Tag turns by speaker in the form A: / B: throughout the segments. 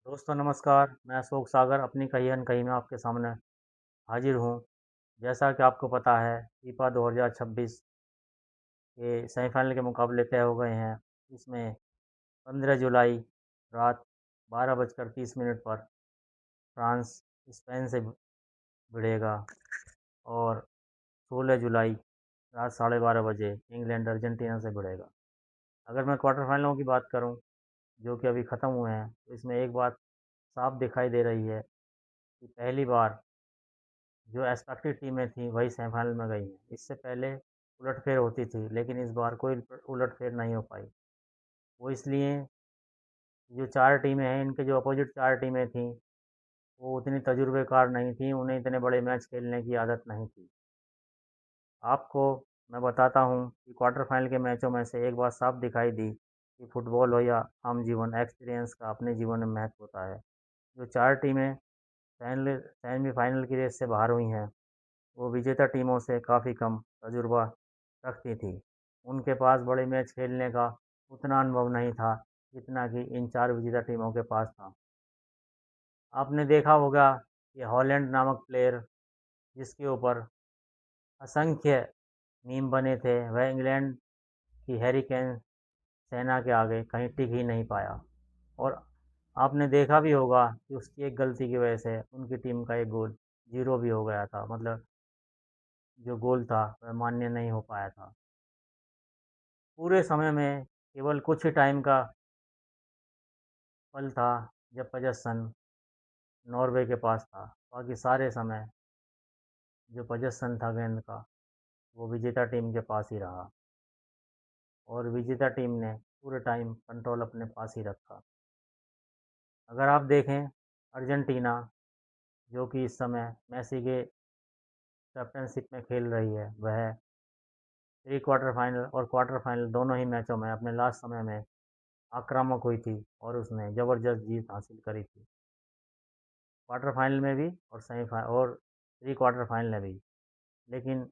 A: दोस्तों नमस्कार, मैं अशोक सागर अपनी कही अनकही में आपके सामने हाजिर हूँ। जैसा कि आपको पता है, फीफा 2026 के सेमीफाइनल के मुकाबले तय हो गए हैं। इसमें 15 जुलाई रात 12:30 पर फ्रांस स्पेन से भिड़ेगा और 16 जुलाई रात 12:30 इंग्लैंड अर्जेंटीना से भिड़ेगा। अगर मैं क्वार्टर फाइनलों की बात करूँ, जो कि अभी ख़त्म हुए हैं, तो इसमें एक बात साफ दिखाई दे रही है कि पहली बार जो एक्सपेक्टेड टीमें थीं वही सेमीफाइनल में गई हैं। इससे पहले उलटफेर होती थी, लेकिन इस बार कोई उलटफेर नहीं हो पाई। वो इसलिए, जो 4 टीमें हैं, इनके जो अपोजिट 4 टीमें थीं, वो उतनी तजुर्बेकार नहीं थीं, उन्हें इतने बड़े मैच खेलने की आदत नहीं थी। आपको मैं बताता हूँ कि क्वार्टर फाइनल के मैचों में से एक बात साफ दिखाई दी कि फुटबॉल हो या आम जीवन, एक्सपीरियंस का अपने जीवन में महत्व होता है। जो 4 टीमें सेमीफाइनल की रेस से बाहर हुई हैं, वो विजेता टीमों से काफ़ी कम तजुर्बा रखती थी। उनके पास बड़े मैच खेलने का उतना अनुभव नहीं था, जितना कि इन 4 विजेता टीमों के पास था। आपने देखा होगा कि हॉलैंड नामक प्लेयर, जिसके ऊपर असंख्य मीम बने थे, वह इंग्लैंड की हैरी केन सेना के आगे कहीं टिक ही नहीं पाया। और आपने देखा भी होगा कि उसकी एक गलती की वजह से उनकी टीम का एक गोल ज़ीरो भी हो गया था। मतलब जो गोल था, वह मान्य नहीं हो पाया था। पूरे समय में केवल कुछ ही टाइम का पल था जब पोजेसन नॉर्वे के पास था। बाकी सारे समय जो पोजेसन था गेंद का, वो विजेता टीम के पास ही रहा और विजेता टीम ने पूरे टाइम कंट्रोल अपने पास ही रखा। अगर आप देखें, अर्जेंटीना, जो कि इस समय मेसी के कैप्टनशिप में खेल रही है, वह प्री क्वार्टर फाइनल और क्वार्टर फाइनल दोनों ही मैचों में अपने लास्ट समय में आक्रामक हुई थी और उसने ज़बरदस्त जीत हासिल करी थी। क्वार्टर फाइनल में भी और सेमीफाइनल और प्री क्वार्टर फाइनल में भी। लेकिन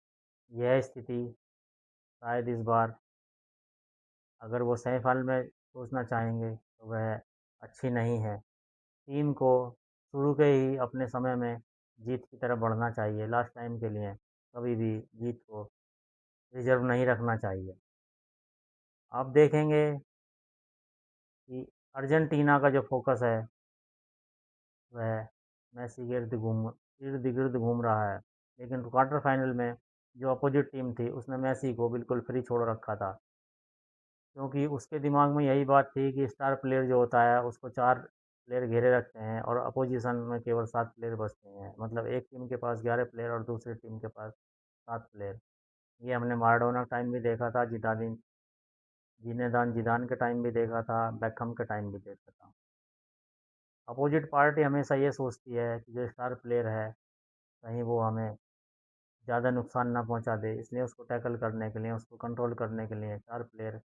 A: यह स्थिति शायद इस बार, अगर वो सेमीफाइनल में पहुंचना चाहेंगे, तो वह अच्छी नहीं है। टीम को शुरू के ही अपने समय में जीत की तरफ बढ़ना चाहिए। लास्ट टाइम के लिए कभी भी जीत को रिजर्व नहीं रखना चाहिए। आप देखेंगे कि अर्जेंटीना का जो फोकस है, वह मेसी के इर्द गिर्द घूम रहा है। लेकिन क्वार्टर फाइनल में जो अपोजिट टीम थी, उसने मेसी को बिल्कुल फ्री छोड़ रखा था, क्योंकि उसके दिमाग में यही बात थी कि स्टार प्लेयर जो होता है, उसको 4 प्लेयर घेरे रखते हैं और अपोजिशन में केवल 7 प्लेयर बचते हैं। मतलब एक टीम के पास 11 प्लेयर और दूसरी टीम के पास 7 प्लेयर। ये हमने माराडोना टाइम भी देखा था, जिनेदान जिदान के टाइम भी देखा था, बेकहम के टाइम भी देखा था। अपोजिट पार्टी हमेशा ये सोचती है कि जो स्टार प्लेयर है, कहीं वो हमें ज़्यादा नुकसान ना पहुंचा दे, इसलिए उसको टैकल करने के लिए, उसको कंट्रोल करने के लिए 4 प्लेयर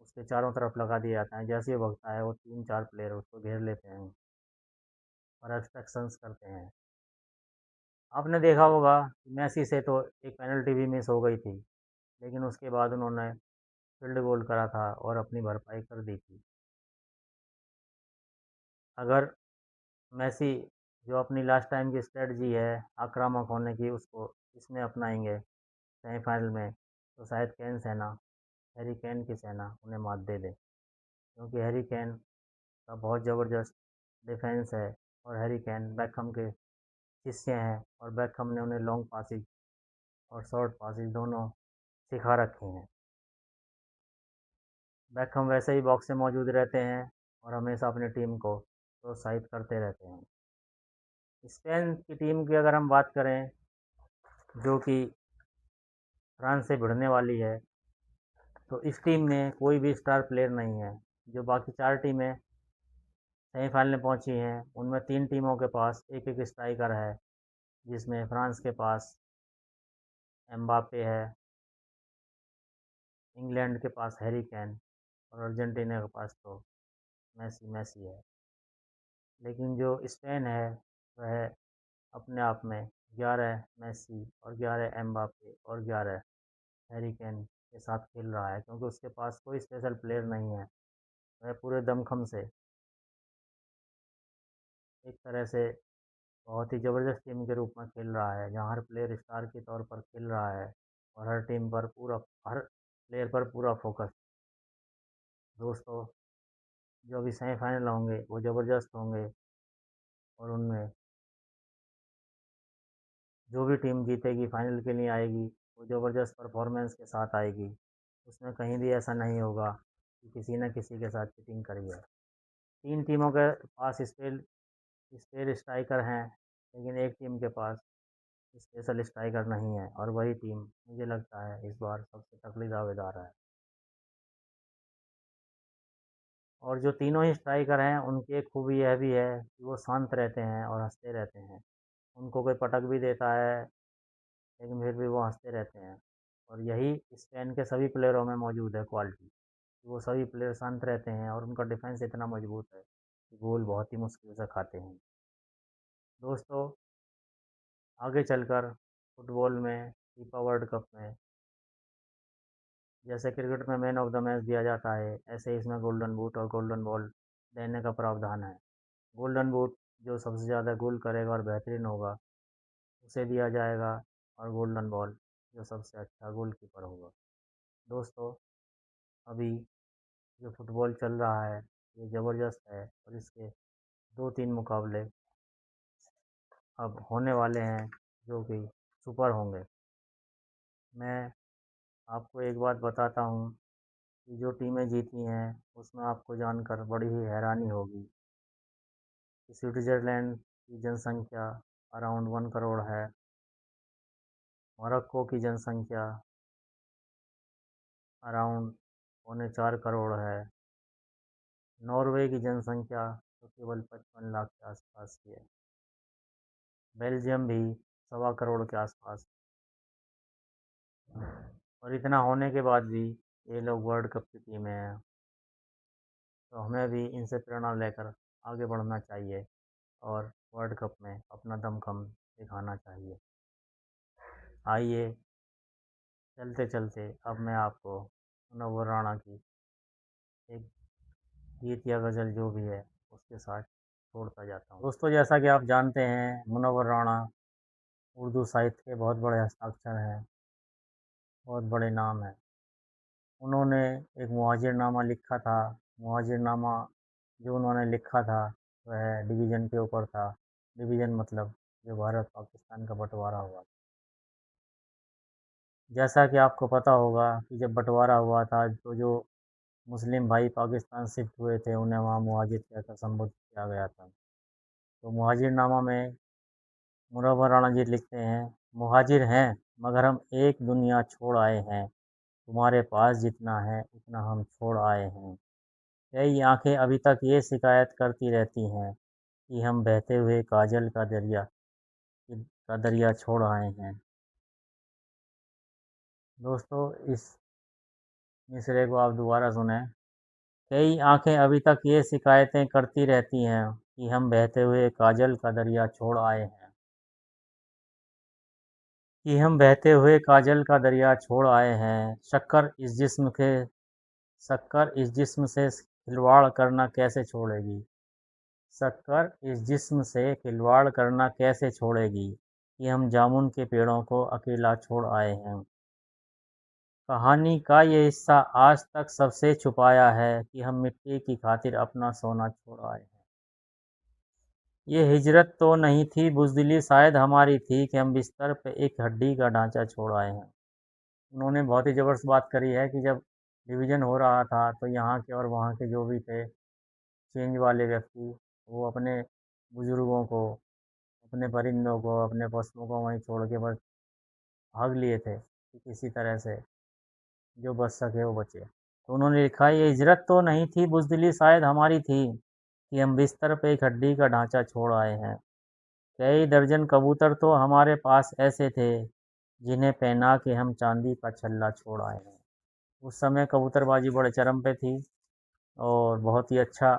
A: उसके चारों तरफ लगा दिए जाते हैं। जैसे ही वो भगता है, वो 3-4 प्लेयर उसको घेर लेते हैं और एक्सट्रैक्शंस करते हैं। आपने देखा होगा कि मेसी से तो एक पेनल्टी भी मिस हो गई थी, लेकिन उसके बाद उन्होंने फील्ड गोल करा था और अपनी भरपाई कर दी थी। अगर मेसी जो अपनी लास्ट टाइम की स्ट्रेटजी है आक्रामक होने की, उसको इसमें अपनाएंगे सेमीफाइनल में, तो शायद हैरी केन की सेना उन्हें मात दे दे। क्योंकि हैरी केन का बहुत ज़बरदस्त डिफेंस है और हैरी केन बेकहम के शिष्य हैं और बेकहम ने उन्हें लॉन्ग पासिस और शॉर्ट पासिस दोनों सिखा रखे हैं। बेकहम वैसे ही बॉक्स में मौजूद रहते हैं और हमेशा अपनी टीम को प्रोत्साहित करते रहते हैं। स्पेन की टीम की अगर हम बात करें, जो कि फ्रांस से भिड़ने वाली है, तो इस टीम में कोई भी स्टार प्लेयर नहीं है। जो बाकी 4 टीमें सेमीफाइनल में पहुंची हैं, उनमें 3 टीमों के पास एक एक स्ट्राइकर है, जिसमें फ्रांस के पास एम्बापे है, इंग्लैंड के पास हैरी केन और अर्जेंटीना के पास तो मेसी है। लेकिन जो स्पेन है, वह अपने आप में 11 मेसी और 11 एम्बापे और 11 हैरी केन के साथ खेल रहा है, क्योंकि उसके पास कोई स्पेशल प्लेयर नहीं है। वह पूरे दमखम से एक तरह से बहुत ही ज़बरदस्त टीम के रूप में खेल रहा है, जहाँ हर प्लेयर स्टार के तौर पर खेल रहा है और हर प्लेयर पर पूरा फोकस। दोस्तों, जो अभी सेमीफाइनल होंगे वो ज़बरदस्त होंगे और उनमें जो भी टीम जीतेगी फाइनल के लिए आएगी वो ज़बरदस्त परफॉर्मेंस के साथ आएगी। उसमें कहीं भी ऐसा नहीं होगा कि किसी न किसी के साथ चीटिंग करी है। 3 टीमों के पास स्पेयर स्ट्राइकर हैं, लेकिन एक टीम के पास स्पेशल स्ट्राइकर नहीं है और वही टीम मुझे लगता है इस बार सबसे तगड़ी दावेदार है। और जो तीनों ही स्ट्राइकर हैं उनकी एक खूबी यह भी है कि वो शांत रहते हैं और हँसते रहते हैं। उनको कोई पटक भी देता है लेकिन फिर भी वो हँसते रहते हैं और यही स्पेन के सभी प्लेयरों में मौजूद है क्वालिटी। वो सभी प्लेयर शांत रहते हैं और उनका डिफेंस इतना मजबूत है कि गोल बहुत ही मुश्किल से खाते हैं। दोस्तों, आगे चलकर फुटबॉल में फीफा वर्ल्ड कप में जैसे क्रिकेट में मैन ऑफ द मैच दिया जाता है, ऐसे इसमें गोल्डन बूट और गोल्डन बॉल देने का प्रावधान है। गोल्डन बूट जो सबसे ज़्यादा गोल करेगा और बेहतरीन होगा उसे दिया जाएगा और गोल्डन बॉल जो सबसे अच्छा गोलकीपर होगा। दोस्तों, अभी जो फुटबॉल चल रहा है ये ज़बरदस्त है और इसके 2-3 मुकाबले अब होने वाले हैं जो कि सुपर होंगे। मैं आपको एक बात बताता हूँ कि जो टीमें जीती हैं उसमें आपको जानकर बड़ी ही हैरानी होगी कि स्विट्ज़रलैंड की जनसंख्या अराउंड 1 करोड़ है, मोरक्को की जनसंख्या अराउंड पौने 4 करोड़ है, नॉर्वे की जनसंख्या तो केवल 55 लाख के आसपास की है, बेल्जियम भी 1.25 करोड़ के आसपास। और इतना होने के बाद भी ये लोग वर्ल्ड कप की टीमें हैं, तो हमें भी इनसे प्रेरणा लेकर आगे बढ़ना चाहिए और वर्ल्ड कप में अपना दमखम दिखाना चाहिए। आइए, चलते चलते अब मैं आपको मुनव्वर राणा की एक गीत या गज़ल जो भी है उसके साथ छोड़ता जाता हूँ। दोस्तों, जैसा कि आप जानते हैं मुनव्वर राणा उर्दू साहित्य के बहुत बड़े हस्ताक्षर हैं, बहुत बड़े नाम हैं। उन्होंने एक मुहाजिरनामा लिखा था। मुहाजिरनामा जो उन्होंने लिखा था वह डिवीज़न के ऊपर था। डिवीज़न मतलब जो भारत पाकिस्तान का बँटवारा हुआ। जैसा कि आपको पता होगा कि जब बँटवारा हुआ था तो जो मुस्लिम भाई पाकिस्तान शिफ्ट हुए थे उन्हें वहाँ मुहाजिर कहकर संबोधित किया गया था। तो मुहाजिरनामा में मुनव्वर राणा जी लिखते हैं, मुहाजिर हैं मगर हम एक दुनिया छोड़ आए हैं, तुम्हारे पास जितना है उतना हम छोड़ आए हैं। कई आंखें अभी तक ये शिकायत करती रहती हैं कि हम बहते हुए काजल का दरिया छोड़ आए हैं। दोस्तों, इस मिसरे को आप दोबारा सुने। कई आंखें अभी तक ये शिकायतें करती रहती हैं कि हम बहते हुए काजल का दरिया छोड़ आए हैं। काजल का दरिया छोड़ आए हैं। शक्कर इस जिस्म से खिलवाड़ करना कैसे छोड़ेगी। शक्कर इस जिस्म से खिलवाड़ करना कैसे छोड़ेगी कि हम जामुन के पेड़ों को अकेला छोड़ आए हैं। कहानी का ये हिस्सा आज तक सबसे छुपाया है कि हम मिट्टी की खातिर अपना सोना छोड़ आए हैं। ये हिजरत तो नहीं थी, बुज़दिली शायद हमारी थी कि हम बिस्तर पे एक हड्डी का ढांचा छोड़ आए हैं। उन्होंने बहुत ही ज़बरदस्त बात करी है कि जब डिवीज़न हो रहा था तो यहाँ के और वहाँ के जो भी थे चेंज वाले व्यक्ति, वो अपने बुज़ुर्गों को, अपने परिंदों को, अपने पशुओं को वहीं छोड़ के बस भाग लिए थे कि किसी तरह से जो बच सके वो बचे। तो उन्होंने लिखा, ये हिजरत तो नहीं थी, बुज़दिली शायद हमारी थी कि हम बिस्तर पे एक हड्डी का ढांचा छोड़ आए हैं। कई दर्जन कबूतर तो हमारे पास ऐसे थे जिन्हें पहना के हम चांदी का छल्ला छोड़ आए हैं। उस समय कबूतरबाजी बड़े चरम पे थी और बहुत ही अच्छा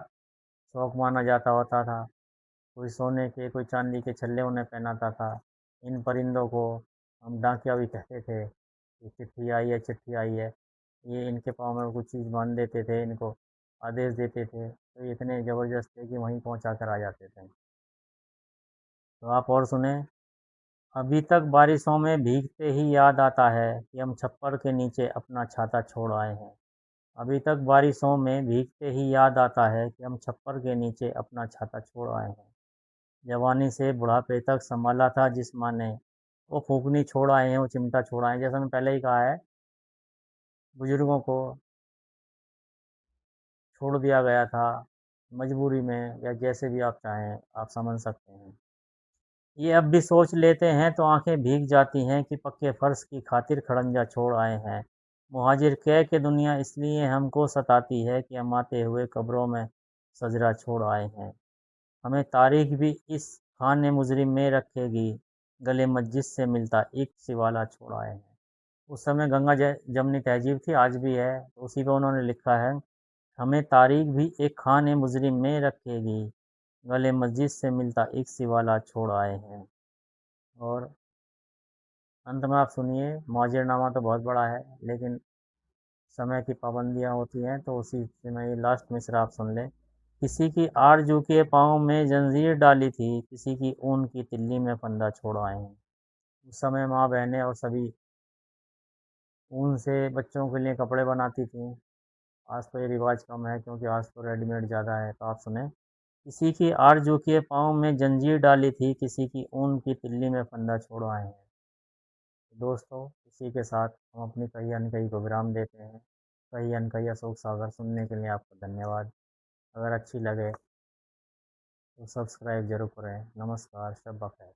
A: शौक माना जाता होता था। कोई सोने के, कोई चांदी के छल्ले उन्हें पहनाता था। इन परिंदों को हम डाकिया भी कहते थे कि चिट्ठी आई है, चिट्ठी आई है। ये इनके पाँव में कुछ चीज़ बांध देते थे, इनको आदेश देते थे, तो ये इतने ज़बरदस्त थे कि वहीं पहुँचा कर आ जाते थे। तो आप और सुने। अभी तक बारिशों में भीगते ही याद आता है कि हम छप्पर के नीचे अपना छाता छोड़ आए हैं। अभी तक बारिशों में भीगते ही याद आता है कि हम छप्पर के नीचे अपना छाता छोड़ आए हैं। जवानी से बुढ़ापे तक संभाला था जिस माँ ने, वो फूकनी छोड़ आए हैं, वो चिमटा छोड़ आए हैं। जैसा मैंने पहले ही कहा है, बुजुर्गों को छोड़ दिया गया था मजबूरी में, या जैसे भी आप चाहें आप समझ सकते हैं। ये अब भी सोच लेते हैं तो आंखें भीग जाती हैं कि पक्के फर्श की खातिर खड़ंजा छोड़ आए हैं। मुहाजिर कह के दुनिया इसलिए हमको सताती है कि हम आते हुए कब्रों में सजरा छोड़ आए हैं। हमें तारीख भी इस खाने मुजरिम में रखेगी, गले मस्जिद से मिलता एक सिवाला छोड़ आए हैं। उस समय गंगा जमनी तहजीब थी, आज भी है, तो उसी पे उन्होंने लिखा है, हमें तारीख भी एक खाने मुजरिम में रखेगी, गले मस्जिद से मिलता एक सिवाला छोड़ आए हैं। और अंत में आप सुनिए, मुआजिरनामा तो बहुत बड़ा है, लेकिन समय की पाबंदियाँ होती हैं, तो उसी से मैं ये लास्ट मिसरा आप सुन लें। किसी की आरज़ू के पाँव में जंजीर डाली थी, किसी की ऊन की तिल्ली में फंदा छोड़ आए हैं। उस समय माँ बहनें और सभी ऊन से बच्चों के लिए कपड़े बनाती थीं। आज तो ये रिवाज कम है, क्योंकि आज तो रेडीमेड ज़्यादा है। तो आप सुने। किसी की आरज़ू के पाँव में जंजीर डाली थी, किसी की ऊन की तिल्ली में फंदा छोड़ आए हैं। दोस्तों, इसी के साथ हम अपनी कही अनकही को विराम देते हैं। कही अनकही अशोक सागर सुनने के लिए आपको धन्यवाद। अगर अच्छी लगे तो सब्सक्राइब जरूर करें। नमस्कार, शब बख़ैर।